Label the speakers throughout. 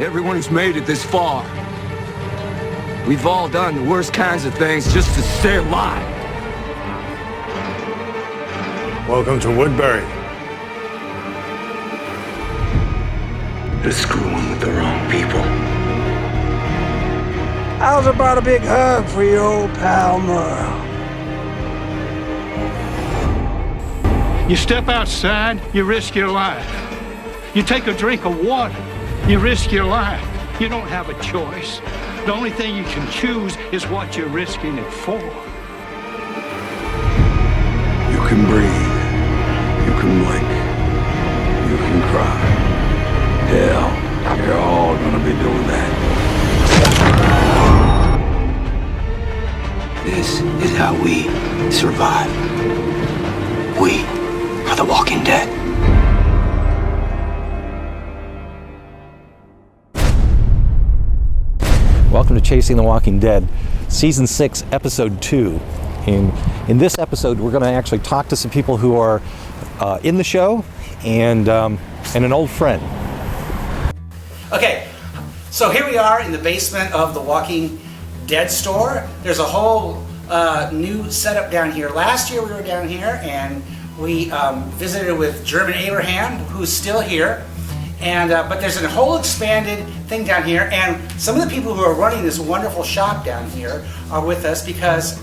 Speaker 1: everyone who's made it this far. We've all done the worst kinds of things just to stay alive.
Speaker 2: Welcome to Woodbury.
Speaker 1: You're screwing with the wrong people.
Speaker 3: How's about a big hug for your old pal Merle?
Speaker 4: You step outside, you risk your life. You take a drink of water, you risk your life. You don't have a choice. The only thing you can choose is what you're risking it for.
Speaker 1: You can breathe. You can blink. You can cry. Hell, you're all gonna be doing that. This is how we survive. We are the Walking Dead.
Speaker 5: Welcome to Chasing the Walking Dead, Season 6, Episode 2. In this episode, we're going to actually talk to some people who are in the show and an old friend.
Speaker 6: Okay, so here we are in the basement of the Walking Dead store. There's a whole new setup down here. Last year we were down here and we visited with German Abraham, who's still here. And but there's a whole expanded thing down here, and some of the people who are running this wonderful shop down here are with us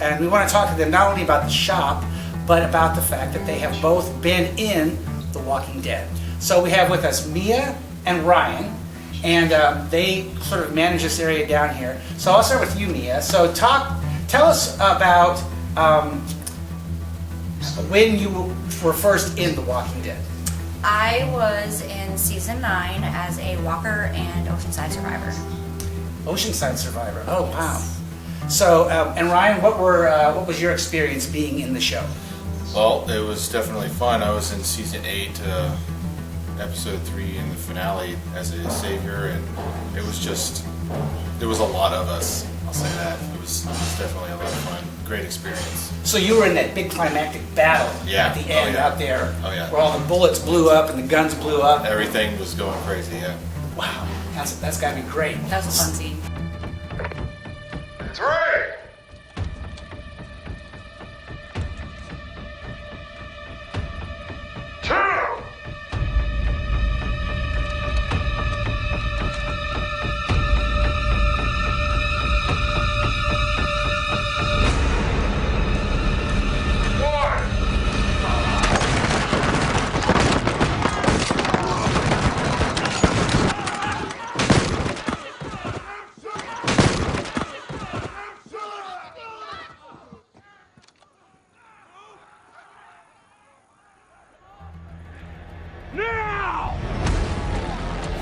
Speaker 6: and we want to talk to them not only about the shop, but about the fact that they have both been in The Walking Dead. So we have with us Mia and Ryan, and they sort of manage this area down here. So I'll start with you, Mia. So tell us about when you were first in The Walking Dead.
Speaker 7: I was in season 9 as a walker and Oceanside survivor.
Speaker 6: Oceanside survivor. Oh wow! So and Ryan, what was your experience being in the show?
Speaker 8: Well, it was definitely fun. I was in season 8, episode 3 in the finale as a savior, and there was a lot of us. I'll say that. It was definitely a lot of fun. Great experience.
Speaker 6: So you were in that big climactic battle at the end out there, where all the bullets blew up and the guns blew up.
Speaker 8: Everything was going crazy. Yeah.
Speaker 6: Wow, that's got to be great.
Speaker 7: That was a fun scene.
Speaker 2: 3, 2, 1.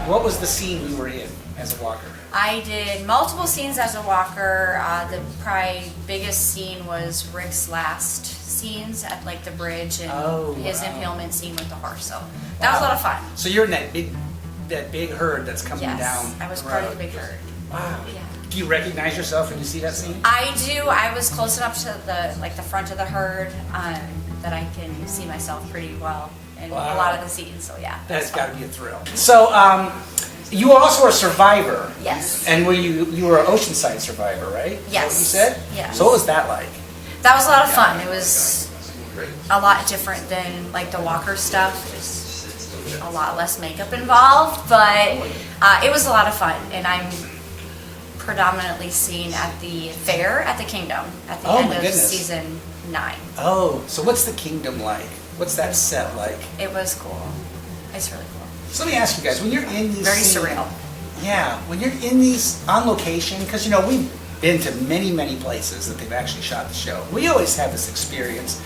Speaker 6: What was the scene you were in as a walker?
Speaker 7: I did multiple scenes as a walker. The probably biggest scene was Rick's last scenes at like the bridge and his impalement scene with the horse. So that was a lot of fun.
Speaker 6: So you're in that big herd that's coming down.
Speaker 7: Yes, I was part of the big herd.
Speaker 6: Wow.
Speaker 7: Yeah.
Speaker 6: Do you recognize yourself when you see that scene?
Speaker 7: I do. I was close enough to the front of the herd that I can see myself pretty well in a lot of the scenes. So yeah,
Speaker 6: That's got to be a thrill. So you were also a survivor.
Speaker 7: Yes.
Speaker 6: And you were an Oceanside survivor, right?
Speaker 7: Yes.
Speaker 6: Is that what you said?
Speaker 7: Yes.
Speaker 6: So what was that like?
Speaker 7: That was a lot of fun. It was a lot different than like the walker stuff. Just a lot less makeup involved, but it was a lot of fun. And I'm predominantly seen at the fair at the Kingdom at the end of season 9.
Speaker 6: Oh, so what's the Kingdom like? What's that set like?
Speaker 7: It was cool. It's really cool.
Speaker 6: So let me ask you guys, when you're in these
Speaker 7: Very surreal.
Speaker 6: Yeah, when you're in these on location, because we've been to many places that they've actually shot the show. We always have this experience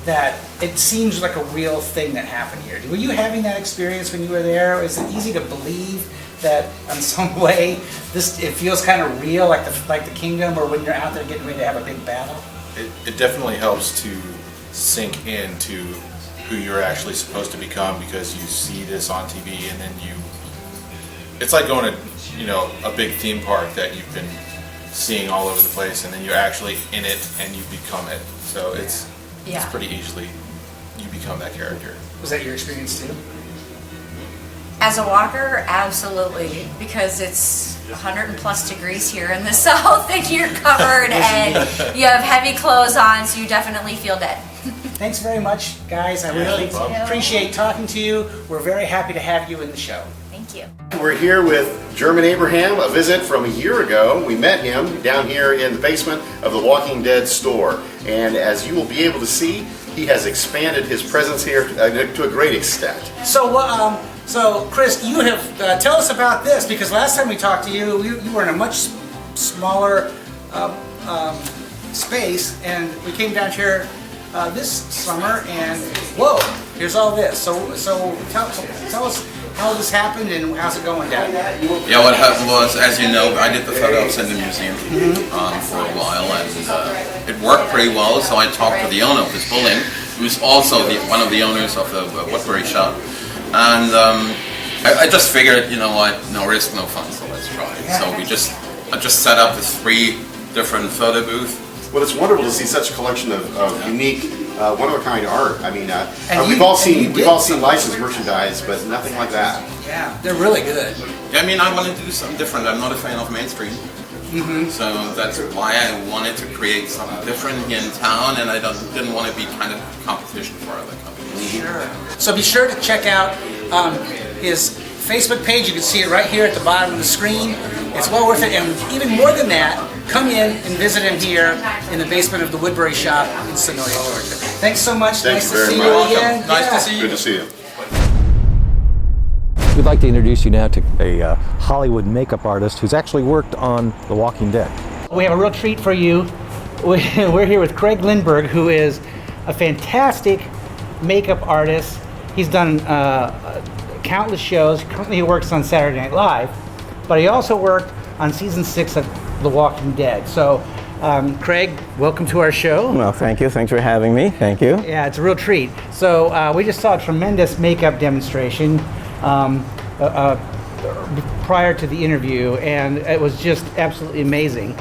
Speaker 6: that it seems like a real thing that happened here. Were you having that experience when you were there? Is it easy to believe that in some way it feels kind of real, like the Kingdom, or when you're out there getting ready to have a big battle?
Speaker 8: It definitely helps to sink into who you're actually supposed to become, because you see this on TV and then it's like going to a big theme park that you've been seeing all over the place, and then you're actually in it and you become it. So it's pretty easily you become that character.
Speaker 6: Was that your experience too?
Speaker 7: As a walker, absolutely, because it's 100 plus degrees here in the south and you're covered and you have heavy clothes on, so you definitely feel dead.
Speaker 6: Thanks very much, guys. I really appreciate talking to you. We're very happy to have you in the show.
Speaker 7: Thank you.
Speaker 9: We're here with German Abraham, a visit from a year ago. We met him down here in the basement of the Walking Dead store. And as you will be able to see, he has expanded his presence here to a great extent.
Speaker 6: So Chris, you have, tell us about this, because last time we talked to you, you were in a much smaller space, and we came down here this summer, and whoa, here's all this. So tell us how this happened and how's it going down?
Speaker 10: Yeah, what happened was, as you know, I did the photo ops in the museum for a while, and it worked pretty well. So I talked to the owner of this building, who's also one of the owners of the Woodbury shop, and I just figured, you know what, no risk, no fun, so let's try. So I just set up this 3 different photo booths.
Speaker 9: Well, it's wonderful to see such a collection of unique, one-of-a-kind art. I mean, we've all seen licensed merchandise, but nothing like that.
Speaker 6: Yeah, they're really good.
Speaker 10: Yeah, I mean, I wanted to do something different. I'm not a fan of mainstream. So that's why I wanted to create something different here in town, and I didn't want to be kind of competition for other companies.
Speaker 6: Sure. So be sure to check out his Facebook page. You can see it right here at the bottom of the screen. It's well worth it, and even more than that, come in and visit him here in the basement of the Woodbury shop in Sonoya, Georgia. Thanks so much.
Speaker 9: Thank
Speaker 6: nice
Speaker 9: you
Speaker 6: to
Speaker 9: very
Speaker 6: see
Speaker 9: much.
Speaker 6: you again.
Speaker 10: Nice to see you.
Speaker 9: Good to see you.
Speaker 5: We'd like to introduce you now to a Hollywood makeup artist who's actually worked on The Walking Dead.
Speaker 6: We have a real treat for you. We're here with Craig Lindberg, who is a fantastic makeup artist. He's done countless shows. Currently he works on Saturday Night Live, but he also worked on season 6 of The Walking Dead. So Craig, welcome to our show.
Speaker 11: Well, thank you. Thanks for having me. Thank you.
Speaker 6: Yeah, it's a real treat. So we just saw a tremendous makeup demonstration prior to the interview, and it was just absolutely amazing.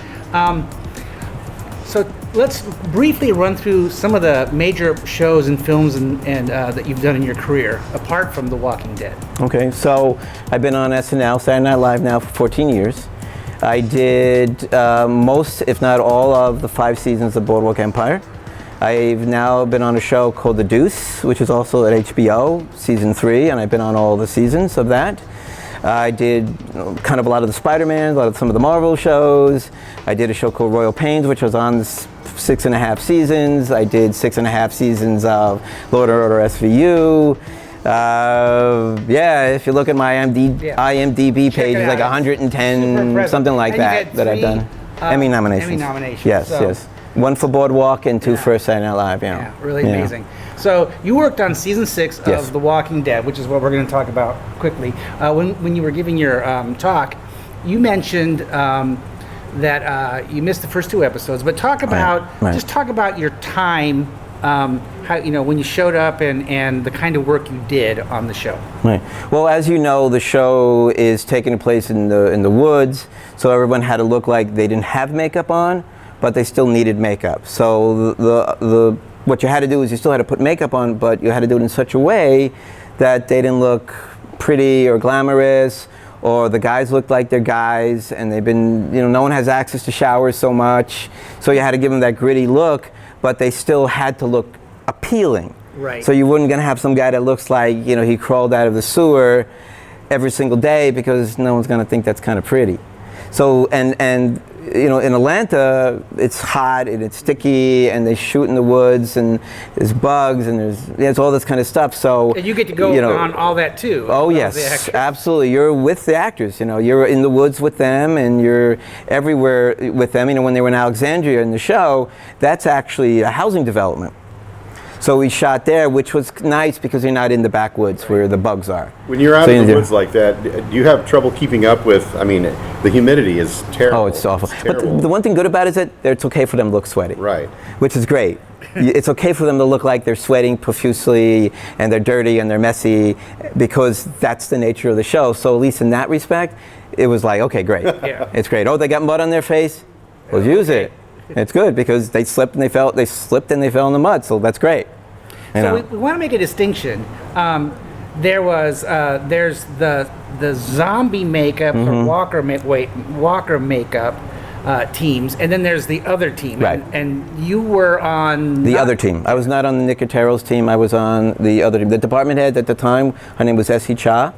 Speaker 6: So let's briefly run through some of the major shows and films and that you've done in your career, apart from The Walking Dead.
Speaker 11: Okay, so I've been on SNL, Saturday Night Live now for 14 years. I did most, if not all, of the 5 seasons of Boardwalk Empire. I've now been on a show called The Deuce, which is also at HBO, season 3, and I've been on all the seasons of that. I did kind of a lot of the Spider-Man, some of the Marvel shows. I did a show called Royal Pains, which was on 6.5 seasons. I did 6.5 seasons of Law & Order SVU. Yeah, if you look at my IMDb page, it's like 110, something like that I've done. Emmy nominations.
Speaker 6: Emmy nominations.
Speaker 11: Yes, yes. 1 for Boardwalk and 2 for Saturday Night Live.
Speaker 6: Yeah, really amazing. So you worked on season 6 of The Walking Dead, which is what we're going to talk about quickly. When you were giving your talk, you mentioned that you missed the first 2 episodes, but talk about just talk about your time, how, you know, when you showed up and the kind of work you did on the show.
Speaker 11: Right. Well, as you know, the show is taking place in the woods, so everyone had to look like they didn't have makeup on, but they still needed makeup. So what you had to do is you still had to put makeup on, but you had to do it in such a way that they didn't look pretty or glamorous, or the guys looked like they're guys, and they've been, you know, no one has access to showers so much, so you had to give them that gritty look, but they still had to look appealing.
Speaker 6: Right.
Speaker 11: So you weren't gonna have some guy that looks like, you know, he crawled out of the sewer every single day, because no one's gonna think that's kind of pretty. So, and you know, in Atlanta, it's hot and it's sticky, and they shoot in the woods, and there's bugs, and there's all this kind of stuff. So
Speaker 6: And you get to go on all that too.
Speaker 11: Oh yes, absolutely. You're with the actors. You know, you're in the woods with them, and you're everywhere with them. You know, when they were in Alexandria in the show, that's actually a housing development. So we shot there, which was nice because you're not in the backwoods where the bugs are.
Speaker 9: When you're out in the woods like that, do you have trouble keeping up with, I mean, the humidity is terrible.
Speaker 11: Oh, it's awful. But the one thing good about it is that it's okay for them to look sweaty.
Speaker 9: Right.
Speaker 11: Which is great. It's okay for them to look like they're sweating profusely, and they're dirty, and they're messy, because that's the nature of the show. So at least in that respect, it was like, okay, great.
Speaker 6: Yeah.
Speaker 11: It's great. Oh, they got mud on their face? Well, use it. It's good, because they slipped and they fell in the mud, so that's great.
Speaker 6: So we want to make a distinction. there's the zombie makeup for Walker makeup teams, and then there's the other team.
Speaker 11: Right.
Speaker 6: And you were on
Speaker 11: the other team. I was not on the Nicotero's team. I was on the other team. The department head at the time, her name was Essie Cha.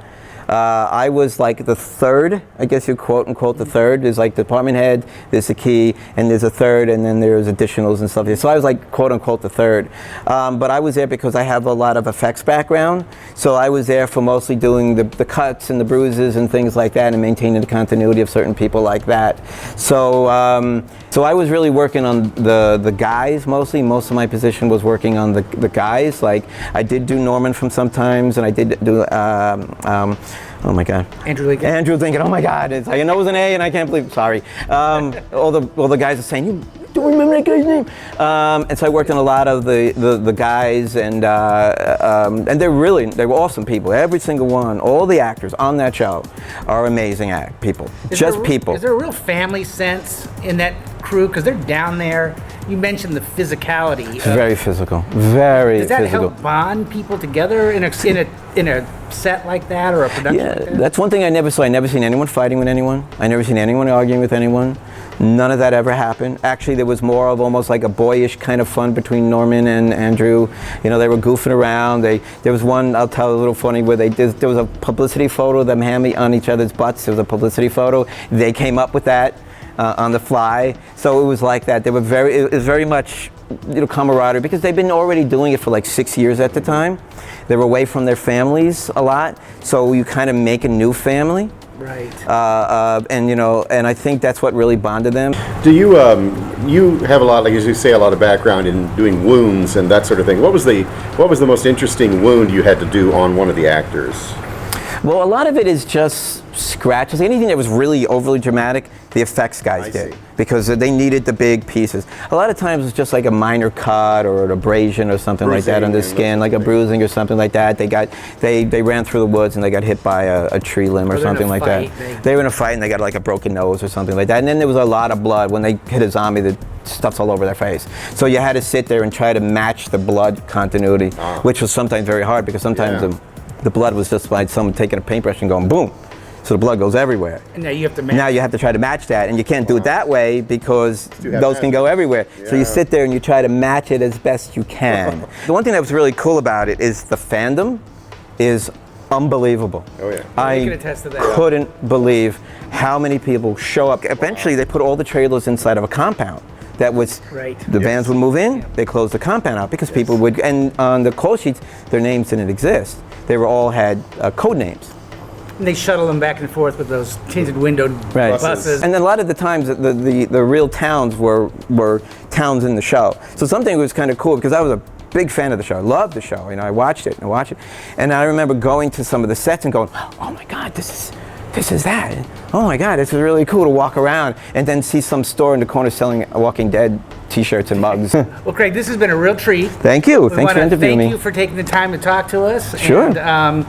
Speaker 11: I was like the third, I guess you quote unquote the third. There's like department head, there's a key, and there's a third, and then there's additionals and stuff. So I was like quote unquote the third. But I was there because I have a lot of effects background. So I was there for mostly doing the cuts and the bruises and things like that, and maintaining the continuity of certain people like that. So so I was really working on the guys mostly. Most of my position was working on the guys. Like I did do Norman from sometimes, and I did do oh my God.
Speaker 6: Andrew Lincoln.
Speaker 11: Andrew Lincoln. Oh my God. It's like, I know it was an A, and I can't believe. Sorry. All the guys are saying, you don't remember that guy's name. And so I worked on a lot of the guys, and they were awesome people. Every single one, all the actors on that show are amazing people. People.
Speaker 6: Is there a real family sense in that crew? Because they're down there. You mentioned the physicality.
Speaker 11: Very physical. Very
Speaker 6: physical. Does that
Speaker 11: physical.
Speaker 6: help bond people together in a set like that, or a production
Speaker 11: Yeah,
Speaker 6: like that?
Speaker 11: that's one thing I never saw. I never seen anyone fighting with anyone. I never seen anyone arguing with anyone. None of that ever happened. Actually, there was more of almost like a boyish kind of fun between Norman and Andrew. You know, they were goofing around. There was one, I'll tell a little funny, where there was a publicity photo of them hammy on each other's butts. There was a publicity photo. They came up with that on the fly. So it was like that. It was very much, camaraderie, because they've been already doing it for like 6 years at the time. They were away from their families a lot, so you kind of make a new family.
Speaker 6: Right.
Speaker 11: And I think that's what really bonded them.
Speaker 9: Do you you have a lot, like as you say, a lot of background in doing wounds and that sort of thing. What was the most interesting wound you had to do on one of the actors?
Speaker 11: Well, a lot of it is just scratches. Anything that was really overly dramatic, the effects guys did, because they needed the big pieces. A lot of times it's just like a minor cut or an abrasion or something like that on the skin, like a bruising or something like that. They ran through the woods and they got hit by a tree limb or something like that. They were in a fight and they got like a broken nose or something like that. And then there was a lot of blood. When they hit a zombie, the stuff's all over their face. So you had to sit there and try to match the blood continuity, which was sometimes very hard, because sometimes the blood was just like someone taking a paintbrush and going boom. So the blood goes everywhere.
Speaker 6: And now you have to
Speaker 11: try to match that, and you can't do it that way because those can go everywhere. Yeah. So you sit there and you try to match it as best you can. The one thing that was really cool about it is the fandom is unbelievable.
Speaker 9: Oh yeah.
Speaker 11: I
Speaker 6: can attest to that.
Speaker 11: couldn't believe how many people show up. Eventually they put all the trailers inside of a compound. That was, the bands would move in, they closed the compound out, because people would, and on the call sheets, their names didn't exist. They all had code names.
Speaker 6: And they shuttle them back and forth with those tinted window buses.
Speaker 11: And then a lot of the times, the real towns were towns in the show. So something was kind of cool, because I was a big fan of the show. I loved the show. I watched it. And I remember going to some of the sets and going, oh my God, this is that. Oh my God, this is really cool to walk around and then see some store in the corner selling Walking Dead t-shirts and mugs.
Speaker 6: Well, Craig, this has been a real treat.
Speaker 11: Thank you. Thanks for interviewing me.
Speaker 6: Thank you for taking the time to talk to us.
Speaker 11: Sure.
Speaker 6: And,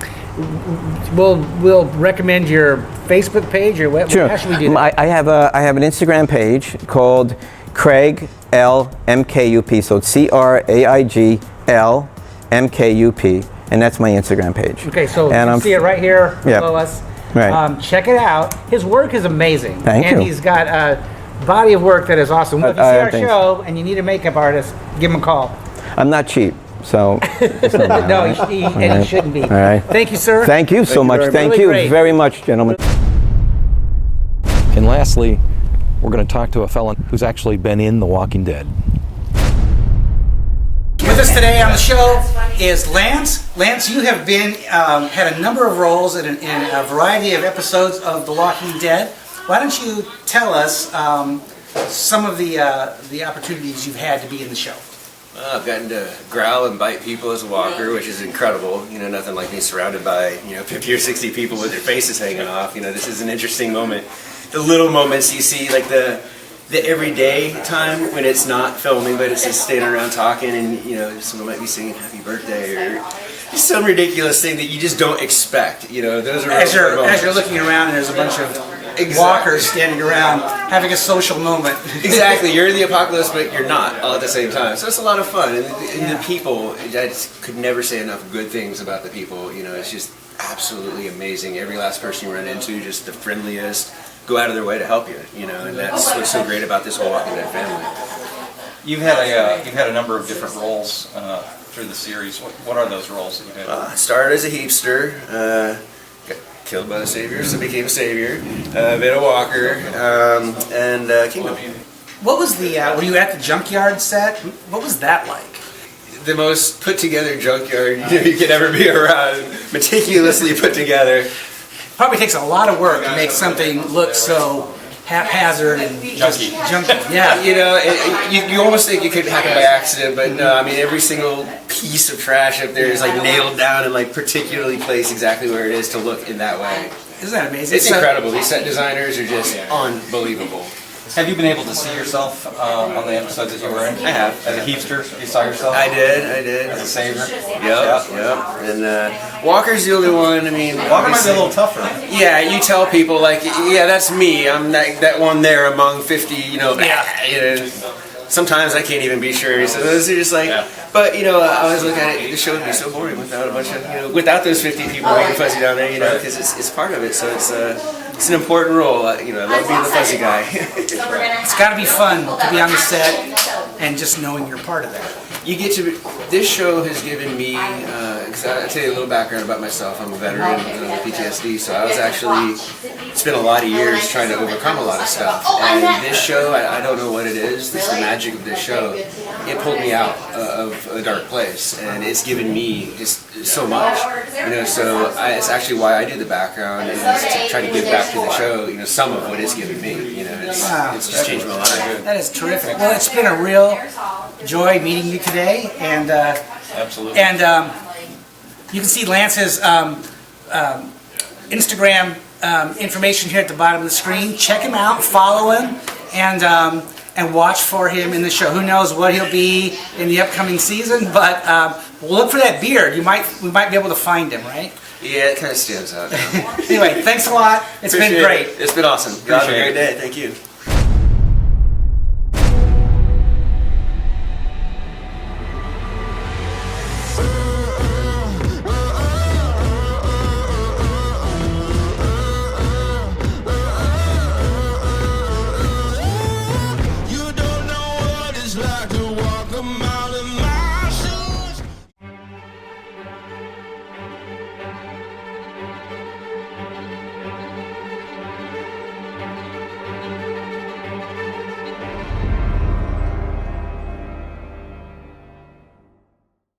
Speaker 6: we'll recommend your Facebook page, or what?
Speaker 11: Sure.
Speaker 6: How should we do that?
Speaker 11: I have an Instagram page called Craig L MKUP. So it's CRAIG L MKUP, and that's my Instagram page.
Speaker 6: Okay, so you can see it right here below us.
Speaker 11: Right.
Speaker 6: Check it out. His work is amazing.
Speaker 11: Thank you.
Speaker 6: And he's got a body of work that is awesome. If you see our show and you need a makeup artist, give him a call.
Speaker 11: I'm not cheap, so.
Speaker 6: No, he shouldn't be.
Speaker 11: All right.
Speaker 6: Thank you, sir.
Speaker 11: Thank you so much. Thank you very much, gentlemen.
Speaker 5: And lastly, we're going to talk to a felon who's actually been in The Walking Dead.
Speaker 6: With us today on the show is Lance. Lance, you have been had a number of roles in a variety of episodes of The Walking Dead. Why don't you tell us some of the opportunities you've had to be in the show?
Speaker 12: Well, I've gotten to growl and bite people as a walker, which is incredible. Nothing like being surrounded by 50 or 60 people with their faces hanging off. This is an interesting moment. The little moments you see, like the everyday time when it's not filming, but it's just standing around talking, and someone might be singing "Happy Birthday" or just some ridiculous thing that you just don't expect. Those are
Speaker 6: as you're looking around, and there's a bunch of walkers standing around having a social moment.
Speaker 12: Exactly, you're in the apocalypse, but you're not all at the same time. So it's a lot of fun, and the people, I just could never say enough good things about the people. You know, it's just absolutely amazing. Every last person you run into, just the friendliest, go out of their way to help you. You know, and that's what's so great about this whole Walking Dead family.
Speaker 13: You've had a number of different roles through the series. What are those roles that you've had?
Speaker 12: I started as a heapster, got killed by the Savior, so became Savior, been a walker, and Kingdom.
Speaker 6: What was the, were you at the junkyard set? What was that like?
Speaker 12: The most put together junkyard you could ever be around, meticulously put together.
Speaker 6: Probably takes a lot of work to make something look so haphazard and junky. Yeah.
Speaker 12: You know, you almost think it could happen by accident, but no, I mean, every single piece of trash up there is like nailed down and like particularly placed exactly where it is to look in that way.
Speaker 6: Isn't that amazing?
Speaker 12: It's incredible. These set designers are just unbelievable.
Speaker 13: Have you been able to see yourself on the episodes that you were in?
Speaker 12: I have.
Speaker 13: As a heapster, you saw yourself?
Speaker 12: I did.
Speaker 13: As a savior?
Speaker 12: Yep. And Walker's the only one, I mean...
Speaker 13: Walker might be a little tougher.
Speaker 12: Yeah, you tell people, like, yeah, that's me. I'm that one there among 50, you know, sometimes I can't even be sure. So those are just like... Yeah. But, you know, I always look at it, the show would be so boring without a bunch of, you know, without those 50 people making fuzzy down there, you know, because it's part of it. So it's an important role. You know, I love being the fuzzy guy.
Speaker 6: It's got to be fun to be on the set and just knowing you're part of that.
Speaker 12: You get to, this show has given me, because I'll tell you a little background about myself. I'm a veteran with PTSD, so I was actually, spent a lot of years trying to overcome a lot of stuff. And this show, I don't know what it is, it's the magic of this show. It pulled me out of a dark place, and it's given me just so much. You know, so it's actually why I do the background, is to try to give back to the show, you know, some of what it's given me. You know, it's just changed my life.
Speaker 6: That is terrific. Well, it's been a real joy meeting you today, and
Speaker 13: absolutely.
Speaker 6: And you can see Lance's Instagram information here at the bottom of the screen. Check him out, follow him, and watch for him in the show. Who knows what he'll be in the upcoming season, but we'll look for that beard. We might be able to find him, right?
Speaker 12: Yeah, it kind of stands out now.
Speaker 6: Anyway, thanks a lot. It's been great.
Speaker 12: It's been awesome. Have a great day. Thank you.